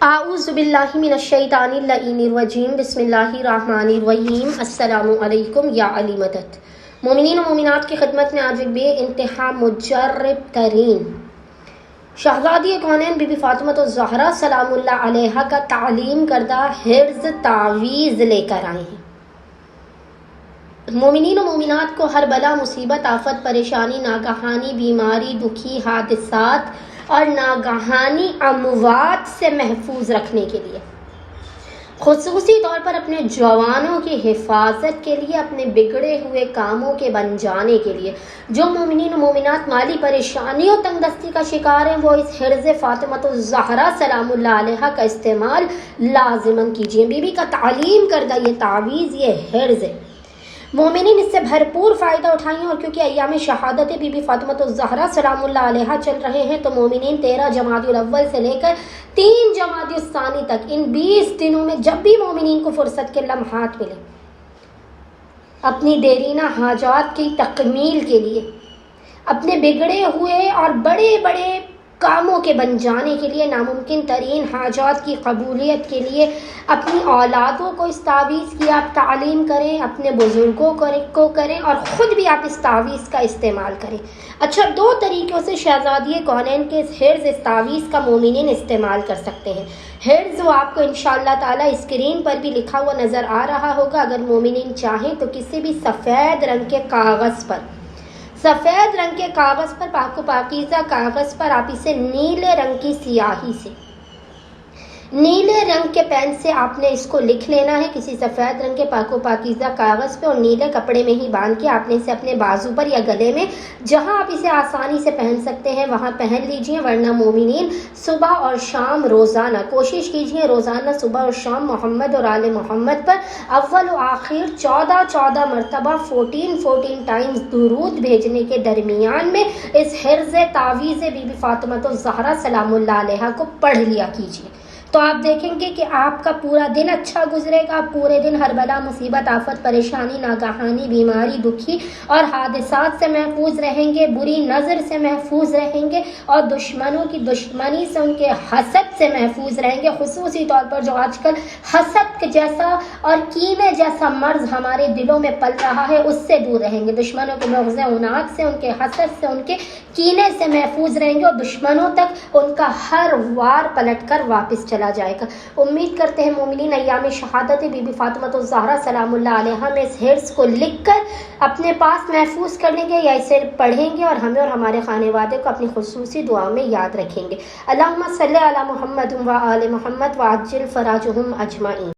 اعوذ باللہ من الشیطان اللعین الرجیم بسم اللہ الرحمن الرحیم السلام علیکم یا علی مدد۔ مومنین و مومنات کی خدمت میں آج ایک بے انتہا مجرب ترین شہزادی کونین بی بی فاطمہ الزہرا سلام اللہ علیہا کا تعلیم کردہ حرز تعویذ لے کر آئے ہیں۔ مومنین و مومنات کو ہر بلا مصیبت آفت پریشانی ناگہانی بیماری دکھی حادثات اور ناگہانی اموات سے محفوظ رکھنے کے لیے، خصوصی طور پر اپنے جوانوں کی حفاظت کے لیے، اپنے بگڑے ہوئے کاموں کے بن جانے کے لیے، جو مومنین و مومنات مالی پریشانی اور تنگ دستی کا شکار ہیں، وہ اس حرز فاطمہ الزہرا سلام اللہ علیہا کا استعمال لازماً کیجیے۔ بی بی کا تعلیم کردہ یہ تعویذ، یہ حرز ہے، مومنین اس سے بھرپور فائدہ اٹھائیں، اور کیونکہ ایام شہادت بی بی فاطمہ الزہرا سلام اللہ علیہا چل رہے ہیں تو مومنین 13 جمادی الاول سے لے کر 3 جمادی الثانی تک ان 20 دنوں میں جب بھی مومنین کو فرصت کے لمحات ملے، اپنی دیرینہ حاجات کی تکمیل کے لیے، اپنے بگڑے ہوئے اور بڑے بڑے کاموں کے بن جانے کے لیے، ناممکن ترین حاجات کی قبولیت کے لیے اپنی اولادوں کو اس تعویذ کی آپ تعلیم کریں، اپنے بزرگوں کو کریں، اور خود بھی آپ اس تعویذ کا استعمال کریں۔ اچھا، 2 طریقوں سے شہزادی کونین کے اس حرز اس تعویذ کا مومنین استعمال کر سکتے ہیں۔ حرز وہ آپ کو انشاءاللہ تعالی اسکرین پر بھی لکھا ہوا نظر آ رہا ہوگا۔ اگر مومنین چاہیں تو کسی بھی سفید رنگ کے کاغذ پر، سفید رنگ کے کاغذ پر، پاک و پاکیزہ کاغذ پر، آپ اسے نیلے رنگ کی سیاہی سے، نیلے رنگ کے پین سے آپ نے اس کو لکھ لینا ہے کسی سفید رنگ کے پاک و پاکیزہ کاغذ پہ، اور نیلے کپڑے میں ہی باندھ کے آپ نے اسے اپنے بازو پر یا گلے میں، جہاں آپ اسے آسانی سے پہن سکتے ہیں وہاں پہن لیجئے۔ ورنہ مومنین صبح اور شام روزانہ کوشش کیجئے، روزانہ صبح اور شام محمد اور آل محمد پر اول و آخر 14 مرتبہ 14 ٹائمز درود بھیجنے کے درمیان میں اس حرز تعویذ بی بی فاطمہ الزہرا سلام اللہ علیہا کو پڑھ لیا کیجئے، تو آپ دیکھیں گے کہ آپ کا پورا دن اچھا گزرے گا۔ آپ پورے دن ہر بلا مصیبت آفت پریشانی ناگہانی بیماری دکھی اور حادثات سے محفوظ رہیں گے، بری نظر سے محفوظ رہیں گے، اور دشمنوں کی دشمنی سے، ان کے حسد سے محفوظ رہیں گے۔ خصوصی طور پر جو آج کل حسد جیسا اور کینے جیسا مرض ہمارے دلوں میں پل رہا ہے، اس سے دور رہیں گے۔ دشمنوں کے مغز عناد سے، ان کے حسد سے، ان کے کینے سے محفوظ رہیں گے، اور دشمنوں تک ان کا ہر وار پلٹ کر واپس چلا جائے گا۔ امید کرتے ہیں مومنین ایام شہادت بی بی فاطمہ الزہرا سلام اللہ علیہا میں اس حرز کو لکھ کر اپنے پاس محفوظ کر لیں گے، یا اسے پڑھیں گے، اور ہمیں اور ہمارے خانے وادے کو اپنی خصوصی دعاؤں میں یاد رکھیں گے۔ اللہم صلی علی محمد و آل محمد وعجل فراجہم اجمعین۔